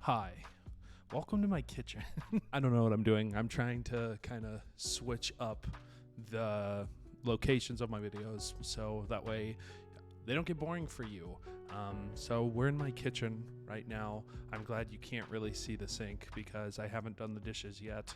Hi, welcome to my kitchen. I don't know what I'm doing. I'm trying to kind of switch up the locations of my videos so that way they don't get boring for you. So we're in my kitchen right now. I'm glad you can't really see the sink because I haven't done the dishes yet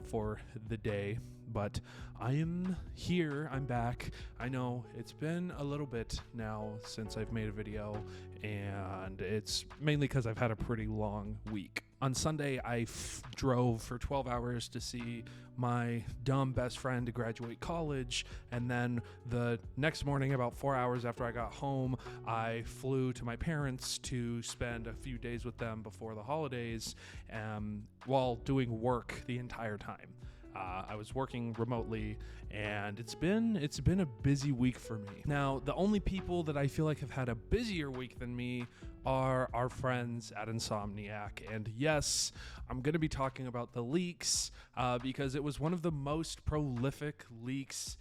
for the day, but I am here. I'm back. I know it's been a little bit now since I've made a video, and it's mainly because I've had a pretty long week. On Sunday, I drove for 12 hours to see my dumb best friend graduate college, and then the next morning, about 4 hours after I got home, I flew to my parents to spend a few days with them before the holidays, while doing work the entire time. I was working remotely, and it's been a busy week for me. Now, the only people that I feel like have had a busier week than me are our friends at Insomniac. And yes, I'm going to be talking about the leaks because it was one of the most prolific leaks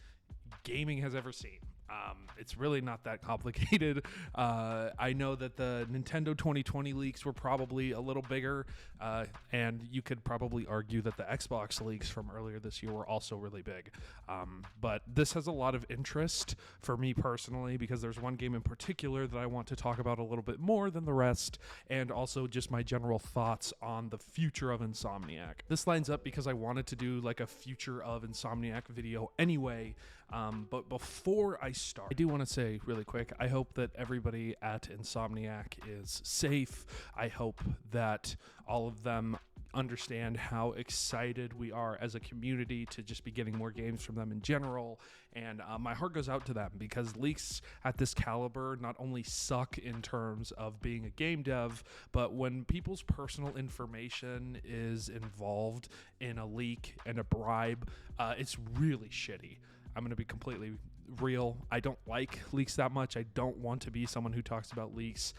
gaming has ever seen. It's really not that complicated. I know that the Nintendo 2020 leaks were probably a little bigger, and you could probably argue that the Xbox leaks from earlier this year were also really big. But this has a lot of interest for me personally because there's one game in particular that I want to talk about a little bit more than the rest, and also just my general thoughts on the future of Insomniac. This lines up because I wanted to do like a future of Insomniac video anyway, but before I start, I do want to say really quick, I hope that everybody at Insomniac is safe. I hope that all of them understand how excited we are as a community to just be getting more games from them in general, and my heart goes out to them because leaks at this caliber not only suck in terms of being a game dev, but when people's personal information is involved in a leak and a bribe, it's really shitty. I'm going to be completely real. I don't like leaks that much. I don't want to be someone who talks about leaks,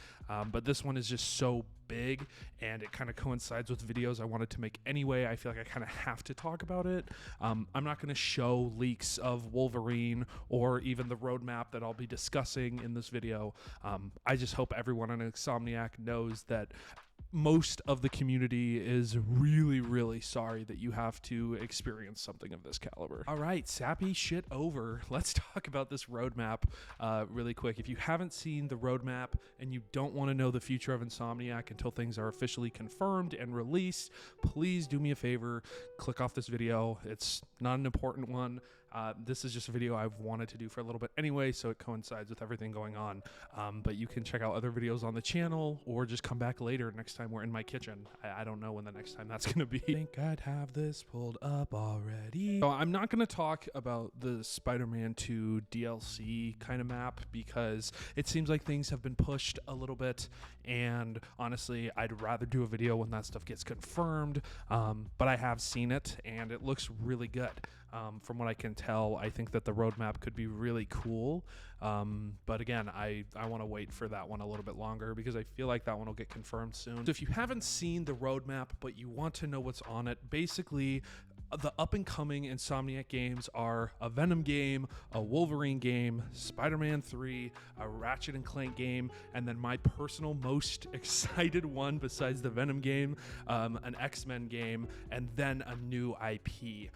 but this one is just so big and it kind of coincides with videos I wanted to make anyway. I feel like I kind of have to talk about it. I'm not going to show leaks of Wolverine or even the roadmap that I'll be discussing in this video. I just hope everyone on Insomniac knows that most of the community is really, really sorry that you have to experience something of this caliber. All right, sappy shit over. Let's talk about this roadmap really quick. If you haven't seen the roadmap and you don't want to know the future of Insomniac until things are officially confirmed and released, please do me a favor, click off this video. It's not an important one. This is just a video I've wanted to do for a little bit anyway, so it coincides with everything going on. But you can check out other videos on the channel or just come back later next time we're in my kitchen. I don't know when the next time that's going to be. I think I'd have this pulled up already. So I'm not going to talk about the Spider-Man 2 DLC kind of map because it seems like things have been pushed a little bit, and honestly, I'd rather do a video when that stuff gets confirmed, but I have seen it and it looks really good. From what I can tell, I think that the roadmap could be really cool, but again, I want to wait for that one a little bit longer because I feel like that one will get confirmed soon. So if you haven't seen the roadmap but you want to know what's on it, basically the up-and-coming Insomniac games are a Venom game, a Wolverine game, Spider-Man 3, a Ratchet and Clank game, and then my personal most excited one besides the Venom game, an X-Men game, and then a new IP.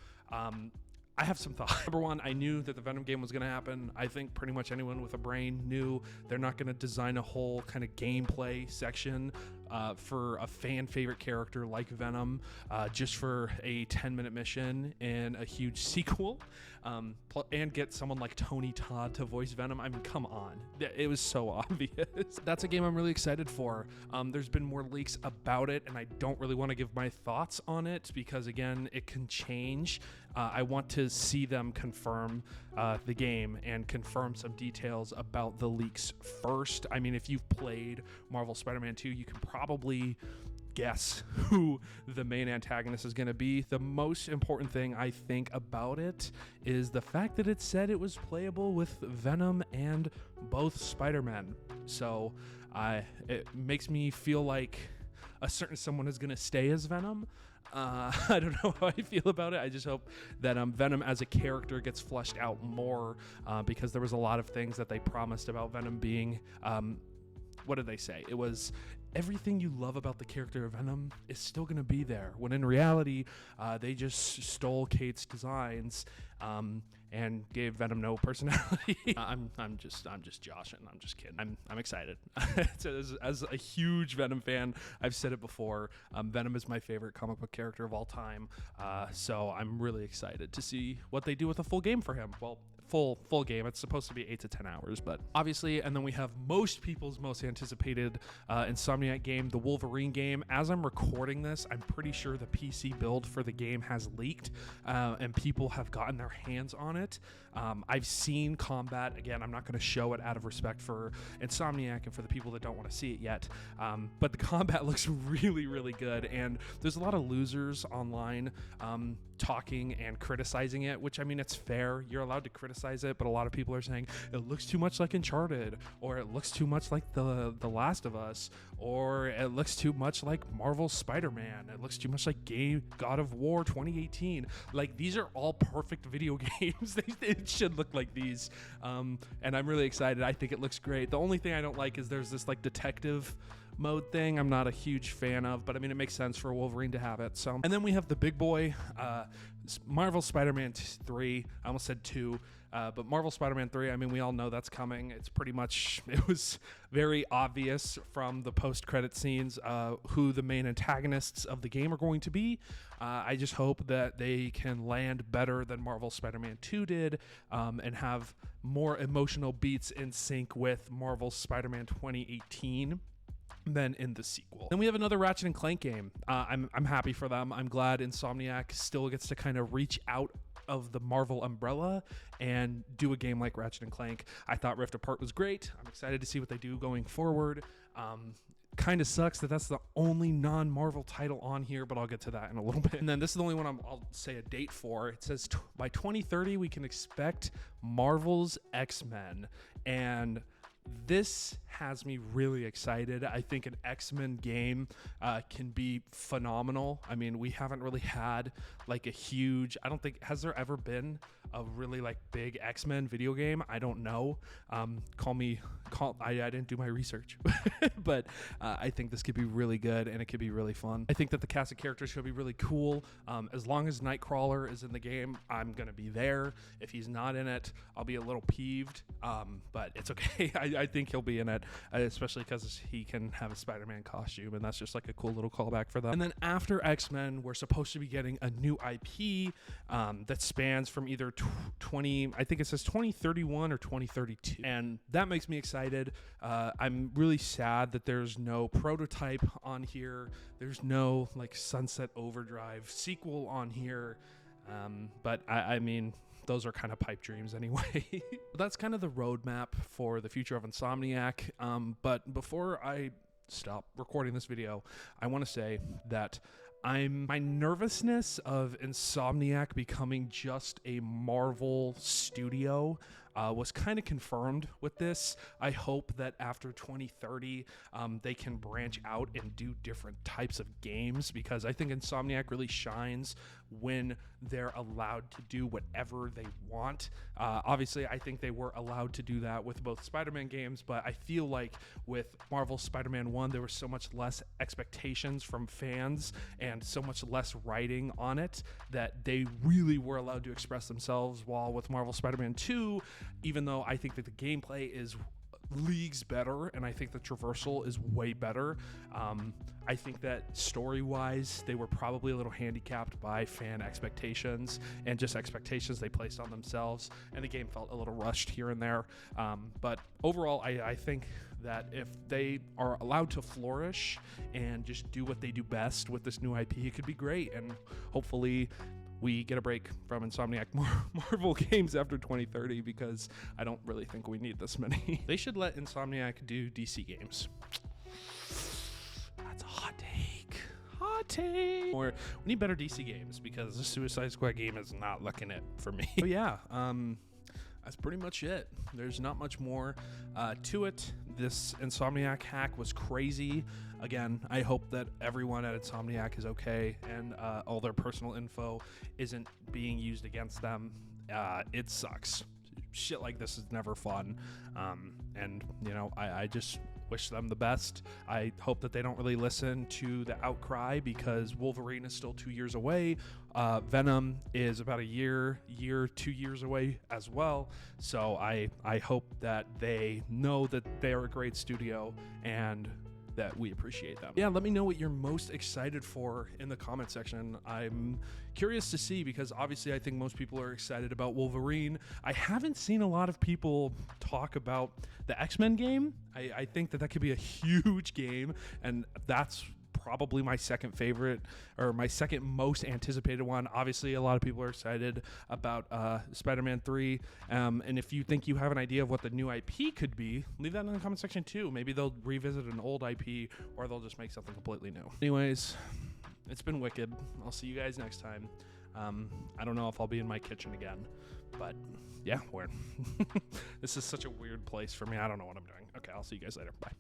I have some thoughts. Number one, I knew that the Venom game was going to happen. I think pretty much anyone with a brain knew they're not going to design a whole kind of gameplay section for a fan favorite character like Venom just for a 10-minute mission and a huge sequel, and get someone like Tony Todd to voice Venom. I mean, come on. It was so obvious. That's a game I'm really excited for. There's been more leaks about it, and I don't really want to give my thoughts on it because, again, it can change. I want to see them confirm the game and confirm some details about the leaks first. I mean, if you've played Marvel Spider-Man 2, you can probably guess who the main antagonist is going to be. The most important thing I think about it is the fact that it said it was playable with Venom and both Spider-Men. So it makes me feel like a certain someone is going to stay as Venom. I don't know how I feel about it. I just hope that Venom as a character gets fleshed out more because there was a lot of things that they promised about Venom being what did they say? It was everything you love about the character of Venom is still going to be there, when in reality, they just stole Kate's designs and gave Venom no personality. I'm just joshing. I'm just kidding. I'm excited. as a huge Venom fan, I've said it before. Venom is my favorite comic book character of all time. So I'm really excited to see what they do with a full game for him. Well, full game. It's supposed to be 8 to 10 hours, but obviously, and then we have most people's most anticipated Insomniac game, the Wolverine game. As I'm recording this, I'm pretty sure the PC build for the game has leaked, and people have gotten their hands on it. I've seen combat. Again, I'm not going to show it out of respect for Insomniac and for the people that don't want to see it yet, but the combat looks really, really good, and there's a lot of losers online talking and criticizing it, which, I mean, it's fair. You're allowed to criticize it, but a lot of people are saying it looks too much like Uncharted, or it looks too much like The Last of Us, or it looks too much like Marvel's Spider-Man. It looks too much like God of War 2018. Like, these are all perfect video games. It should look like these, and I'm really excited. I think it looks great. The only thing I don't like is there's this like detective mode thing I'm not a huge fan of, but I mean, it makes sense for Wolverine to have it. So, and then we have the big boy, Marvel Spider-Man 3. I almost said 2, but Marvel Spider-Man 3, I mean, we all know that's coming. It's pretty much, it was very obvious from the post-credit scenes who the main antagonists of the game are going to be. I just hope that they can land better than Marvel Spider-Man 2 did, and have more emotional beats in sync with Marvel Spider-Man 2018 than in the sequel. Then we have another Ratchet and Clank game. I'm happy for them. I'm glad Insomniac still gets to kind of reach out of the Marvel umbrella and do a game like Ratchet and Clank. I thought Rift Apart was great. I'm excited to see what they do going forward. Kind of sucks that that's the only non-Marvel title on here, but I'll get to that in a little bit. And then this is the only one I'll say a date for. It says by 2030 we can expect Marvel's X-Men, and this has me really excited. I think an X-Men game can be phenomenal. I mean, we haven't really had like a huge, I don't think, has there ever been a really like big X-Men video game? I don't know. I didn't do my research, but I think this could be really good and it could be really fun. I think that the cast of characters should be really cool. As long as Nightcrawler is in the game, I'm going to be there. If he's not in it, I'll be a little peeved, but it's okay. I think he'll be in it, especially because he can have a Spider-Man costume, and that's just like a cool little callback for them. And then after X-Men, we're supposed to be getting a new IP that spans from either 2031 or 2032, and that makes me excited. I'm really sad that there's no prototype on here. There's no like Sunset Overdrive sequel on here, but I mean, those are kind of pipe dreams anyway. That's kind of the roadmap for the future of Insomniac. But before I stop recording this video, I want to say that my nervousness of Insomniac becoming just a Marvel studio was kind of confirmed with this. I hope that after 2030, they can branch out and do different types of games, because I think Insomniac really shines when they're allowed to do whatever they want. Obviously, I think they were allowed to do that with both Spider-Man games, but I feel like with Marvel Spider-Man 1, there was so much less expectations from fans and so much less writing on it that they really were allowed to express themselves, while with Marvel Spider-Man 2, even though I think that the gameplay is leagues better and I think the traversal is way better, I think that story-wise they were probably a little handicapped by fan expectations and just expectations they placed on themselves, and the game felt a little rushed here and there, but overall I think that if they are allowed to flourish and just do what they do best with this new IP, it could be great, and hopefully we get a break from Insomniac Marvel games after 2030, because I don't really think we need this many. They should let Insomniac do DC games. That's a hot take. Hot take. Or we need better DC games, because the Suicide Squad game is not looking it for me. So yeah, that's pretty much it. There's not much more to it. This Insomniac hack was crazy. Again, I hope that everyone at Insomniac is okay and all their personal info isn't being used against them. It sucks. Shit like this is never fun. And, you know, I just wish them the best. I hope that they don't really listen to the outcry because Wolverine is still 2 years away. Venom is about a year, 2 years away as well. So I hope that they know that they're a great studio and that we appreciate them. Yeah, let me know what you're most excited for in the comment section. I'm curious to see because obviously I think most people are excited about Wolverine. I haven't seen a lot of people talk about the X-Men game. I think that could be a huge game, and that's probably my second favorite or my second most anticipated one. Obviously, a lot of people are excited about Spider-Man 3. And if you think you have an idea of what the new IP could be, leave that in the comment section too. Maybe they'll revisit an old IP or they'll just make something completely new. Anyways, it's been wicked. I'll see you guys next time. I don't know if I'll be in my kitchen again, but yeah, this is such a weird place for me. I don't know what I'm doing. Okay, I'll see you guys later. Bye.